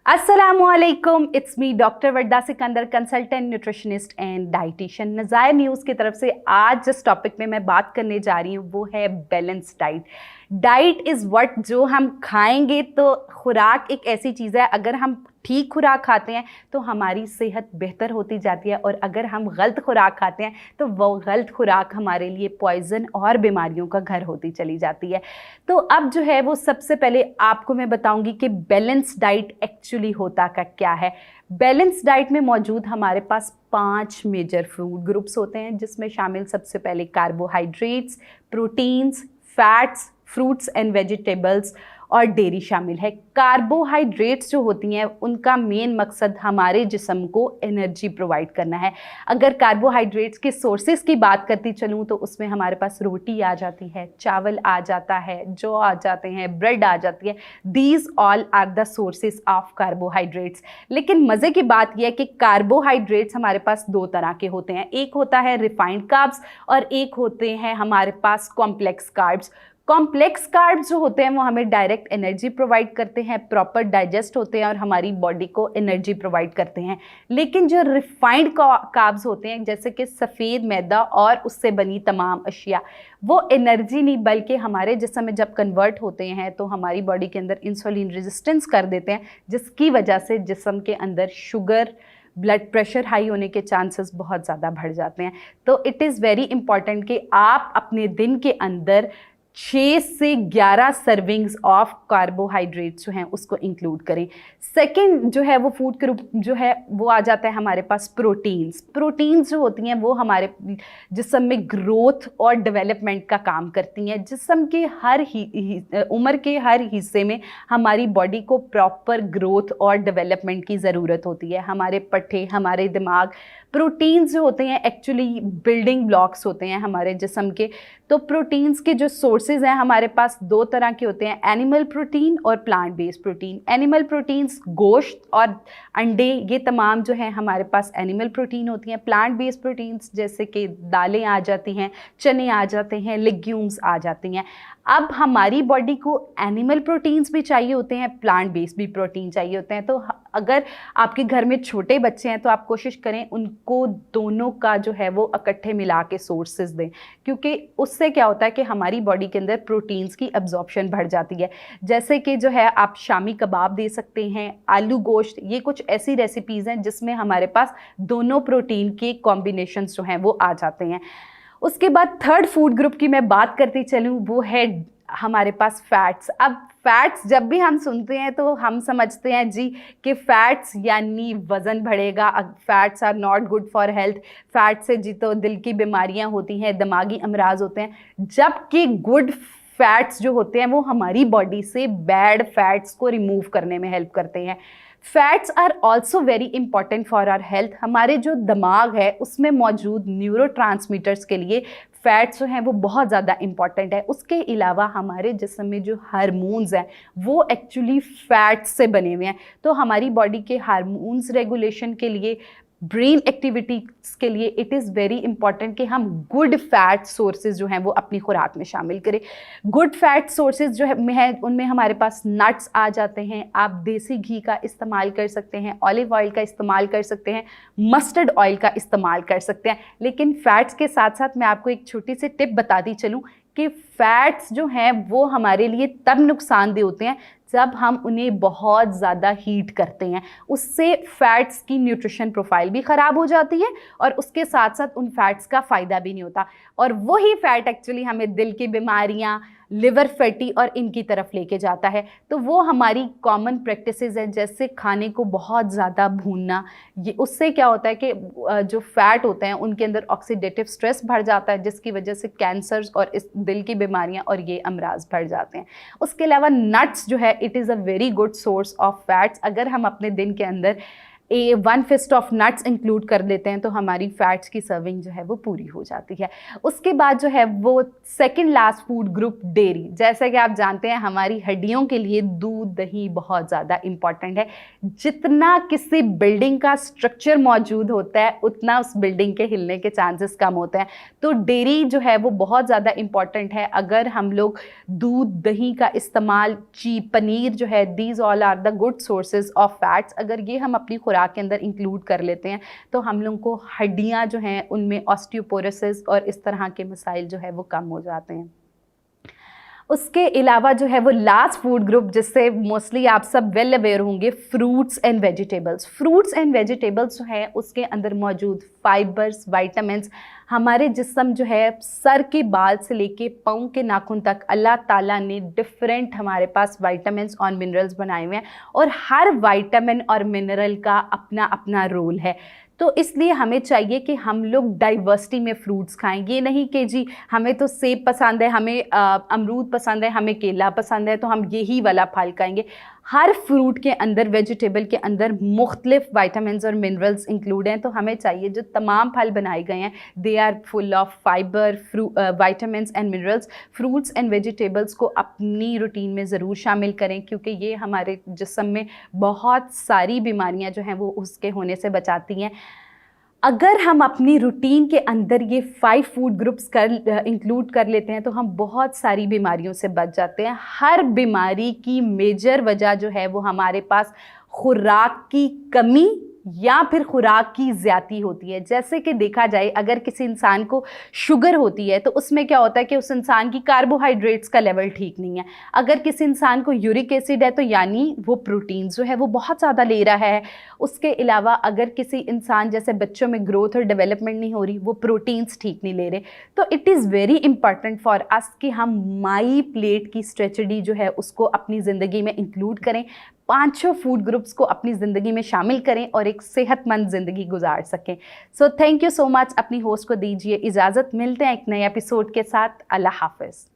अस्सलामुअलैकुम, it's me doctor Warda Sikandar, consultant nutritionist and dietitian. नज़ायर news की तरफ से आज जिस टॉपिक में मैं बात करने जा रही हूँ वो है balance diet. Diet is what, जो हम खाएंगे तो खुराक एक ऐसी चीज़ है, अगर हम ठीक खुराक खाते हैं तो हमारी सेहत बेहतर होती जाती है, और अगर हम गलत खुराक खाते हैं तो वो गलत खुराक हमारे लिए पॉइजन और बीमारियों का घर होती चली जाती है। तो अब जो है वो सबसे पहले आपको मैं बताऊंगी कि बैलेंस डाइट एक्चुअली होता का क्या है। बैलेंस डाइट में मौजूद हमारे पास 5 मेजर फूड ग्रुप्स होते हैं, जिसमें शामिल सबसे पहले carbohydrates, proteins, fats, fruits and vegetables और डेयरी शामिल है। कार्बोहाइड्रेट्स जो होती हैं उनका मेन मकसद हमारे जिस्म को एनर्जी प्रोवाइड करना है। अगर कार्बोहाइड्रेट्स के सोर्सेज की बात करती चलूँ तो उसमें हमारे पास रोटी आ जाती है, चावल आ जाता है, जौ आ जाते हैं, ब्रेड आ जाती है। These all are the sources of carbohydrates. लेकिन मज़े की बात यह है कि कार्बोहाइड्रेट्स हमारे पास 2 तरह के होते हैं। एक होता है रिफाइंड कार्ब्स और एक होते हैं हमारे पास कॉम्प्लेक्स कार्ब्स। कॉम्प्लेक्स कार्ब्स जो होते हैं वो हमें डायरेक्ट एनर्जी प्रोवाइड करते हैं, प्रॉपर डाइजेस्ट होते हैं और हमारी बॉडी को एनर्जी प्रोवाइड करते हैं। लेकिन जो रिफाइंड कार्ब्स होते हैं, जैसे कि सफ़ेद मैदा और उससे बनी तमाम अशिया, वो एनर्जी नहीं बल्कि हमारे जिस्म में जब कन्वर्ट होते हैं तो हमारी बॉडी के अंदर इंसुलिन रेजिस्टेंस कर देते हैं, जिसकी वजह से जिस्म के अंदर शुगर, ब्लड प्रेशर हाई होने के चांसेस बहुत ज़्यादा बढ़ जाते हैं। तो इट इज़ वेरी इंपॉर्टेंट कि आप अपने दिन के अंदर 6 से 11 सर्विंग्स ऑफ कार्बोहाइड्रेट्स जो हैं उसको इंक्लूड करें। सेकंड जो है वो फूड ग्रुप जो है वो आ जाता है हमारे पास प्रोटीन्स। प्रोटीन्स जो होती हैं वो हमारे जिस्म में ग्रोथ और डेवलपमेंट का काम करती हैं। जिस्म के उम्र के हर हिस्से में हमारी बॉडी को प्रॉपर ग्रोथ और डेवलपमेंट की ज़रूरत होती है। हमारे पट्टे, हमारे दिमाग, प्रोटीन्स जो होते हैं एक्चुअली बिल्डिंग ब्लॉक्स होते हैं हमारे जिस्म के। तो प्रोटीन्स के जो सोर्सेज हैं हमारे पास 2 तरह के होते हैं, एनिमल प्रोटीन और plant based protein. Animal proteins गोश्त और अंडे, ये तमाम जो हैं हमारे पास एनिमल प्रोटीन होती हैं। प्लांट बेस्ड प्रोटीन्स जैसे कि दालें आ जाती हैं, चने आ जाते हैं, लेग्यूम्स आ जाती हैं। अब हमारी बॉडी को एनिमल प्रोटीन्स भी चाहिए होते हैं, प्लांट बेस्ड भी प्रोटीन चाहिए होते हैं। तो अगर आपके घर में छोटे बच्चे हैं तो आप कोशिश करें उनको दोनों का जो है वो इकट्ठे मिला के सोर्सेज दें, क्योंकि उससे क्या होता है कि हमारी बॉडी के अंदर प्रोटीन्स की एब्जॉर्प्शन बढ़ जाती है। जैसे कि जो है आप शामी कबाब दे सकते हैं, आलू गोश्त, ये कुछ ऐसी रेसिपीज़ हैं जिसमें हमारे पास दोनों प्रोटीन के कॉम्बिनेशंस जो हैं वो आ जाते हैं। उसके बाद थर्ड फूड ग्रुप की मैं बात करती चलूँ वो है हमारे पास फैट्स। अब फैट्स जब भी हम सुनते हैं तो हम समझते हैं जी कि फैट्स यानी वज़न बढ़ेगा, fats are not good for health, fat से जी तो दिल की बीमारियां होती हैं, दिमागी अमराज होते हैं। जबकि गुड फैट्स जो होते हैं वो हमारी बॉडी से बैड फैट्स को रिमूव करने में हेल्प करते हैं। Fats are also very important for our health. हमारे जो दिमाग है उसमें मौजूद न्यूरोट्रांसमीटर्स के लिए फैट्स जो हैं वो बहुत ज़्यादा इंपॉर्टेंट है। उसके अलावा हमारे जिस्म में जो हार्मोन्स हैं वो एक्चुअली फैट्स से बने हुए हैं। तो हमारी बॉडी के हार्मोन्स रेगुलेशन के लिए, ब्रेन एक्टिविटीज़ के लिए इट इज़ वेरी इंपॉर्टेंट कि हम गुड फैट सोर्सेज जो हैं वो अपनी खुराक में शामिल करें। गुड फैट सोर्सेज जो है उनमें हमारे पास नट्स आ जाते हैं। आप देसी घी का इस्तेमाल कर सकते हैं, ऑलिव ऑयल का इस्तेमाल कर सकते हैं, मस्टर्ड ऑयल का इस्तेमाल कर सकते हैं। लेकिन फैट्स के साथ साथ मैं आपको एक छोटी सी टिप बताती चलूँ कि फैट्स जो हैं वो हमारे लिए तब नुकसानदेह होते हैं जब हम उन्हें बहुत ज़्यादा हीट करते हैं। उससे फैट्स की न्यूट्रिशन प्रोफाइल भी ख़राब हो जाती है और उसके साथ साथ उन फैट्स का फ़ायदा भी नहीं होता, और वही फैट एक्चुअली हमें दिल की बीमारियां, लिवर फैटी और इनकी तरफ लेके जाता है। तो वो हमारी कॉमन प्रैक्टिसेस हैं, जैसे खाने को बहुत ज़्यादा भूनना। ये उससे क्या होता है कि जो फैट होते हैं उनके अंदर ऑक्सीडेटिव स्ट्रेस बढ़ जाता है, जिसकी वजह से कैंसर्स और इस दिल की बीमारियां और ये अमराज बढ़ जाते हैं। उसके अलावा नट्स जो है it is a very good source of fats. अगर हम अपने दिन के अंदर one fist of nuts include कर लेते हैं तो हमारी फैट्स की सर्विंग जो है वो पूरी हो जाती है। उसके बाद जो है वो second last food group dairy. जैसा कि आप जानते हैं हमारी हड्डियों के लिए दूध दही बहुत ज़्यादा इम्पॉर्टेंट है। जितना किसी बिल्डिंग का स्ट्रक्चर मौजूद होता है उतना उस बिल्डिंग के हिलने के चांसेस कम होते हैं। तो डेयरी जो है वो बहुत ज़्यादा इम्पॉर्टेंट है। अगर हम लोग दूध दही का इस्तेमाल, पनीर जो है, these all are the good sources of fats, अगर ये हम अपनी खुराक के अंदर इंक्लूड कर लेते हैं तो हम लोगों को हड्डियां जो हैं उनमें ऑस्टियोपोरोसिस और इस तरह के मसाइल जो है वो कम हो जाते हैं। उसके अलावा जो है वो लास्ट फूड ग्रुप जिससे मोस्टली आप सब वेल अवेयर होंगे, fruits and vegetables. Fruits and vegetables जो है उसके अंदर मौजूद फाइबर्स, विटामिन्स हमारे जिस्म जो है सर के बाल से लेके पाँव के नाखून तक अल्लाह ताला ने डिफरेंट हमारे पास विटामिन्स और मिनरल्स बनाए हुए हैं और हर विटामिन और मिनरल का अपना अपना रोल है। तो इसलिए हमें चाहिए कि हम लोग डाइवर्सिटी में फ्रूट्स खाएं। ये नहीं कि जी हमें तो सेब पसंद है, हमें अमरूद पसंद है, हमें केला पसंद है तो हम यही वाला फल खाएंगे। हर फ्रूट के अंदर, वेजिटेबल के अंदर मुख्तलिफ विटामिन्स और मिनरल्स इंक्लूड हैं। तो हमें चाहिए जो तमाम फल बनाए गए हैं they are full of fibre, vitamins and minerals. Fruits and vegetables को अपनी रूटीन में ज़रूर शामिल करें क्योंकि ये हमारे जिस्म में बहुत सारी बीमारियां जो हैं वो उसके होने से बचाती हैं। अगर हम अपनी रूटीन के अंदर ये 5 फूड ग्रुप्स इंक्लूड कर लेते हैं तो हम बहुत सारी बीमारियों से बच जाते हैं। हर बीमारी की मेजर वजह जो है वो हमारे पास खुराक की कमी या फिर खुराक की ज़्यादती होती है। जैसे कि देखा जाए अगर किसी इंसान को शुगर होती है तो उसमें क्या होता है कि उस इंसान की कार्बोहाइड्रेट्स का लेवल ठीक नहीं है। अगर किसी इंसान को यूरिक एसिड है तो यानी वो प्रोटीन जो है वो बहुत ज़्यादा ले रहा है। उसके अलावा अगर किसी इंसान, जैसे बच्चों में ग्रोथ और डेवलपमेंट नहीं हो रही, वो प्रोटीन्स ठीक नहीं ले रहे, तो it is very important for us कि हम माई प्लेट की स्ट्रेटजी जो है उसको अपनी ज़िंदगी में इंक्लूड करें, 5 फूड ग्रुप्स को अपनी ज़िंदगी में शामिल करें और एक सेहतमंद ज़िंदगी गुजार सकें। So thank you so much. अपनी होस्ट को दीजिए इजाज़त, मिलते हैं एक नए एपिसोड के साथ। अल्लाह हाफ़िज़।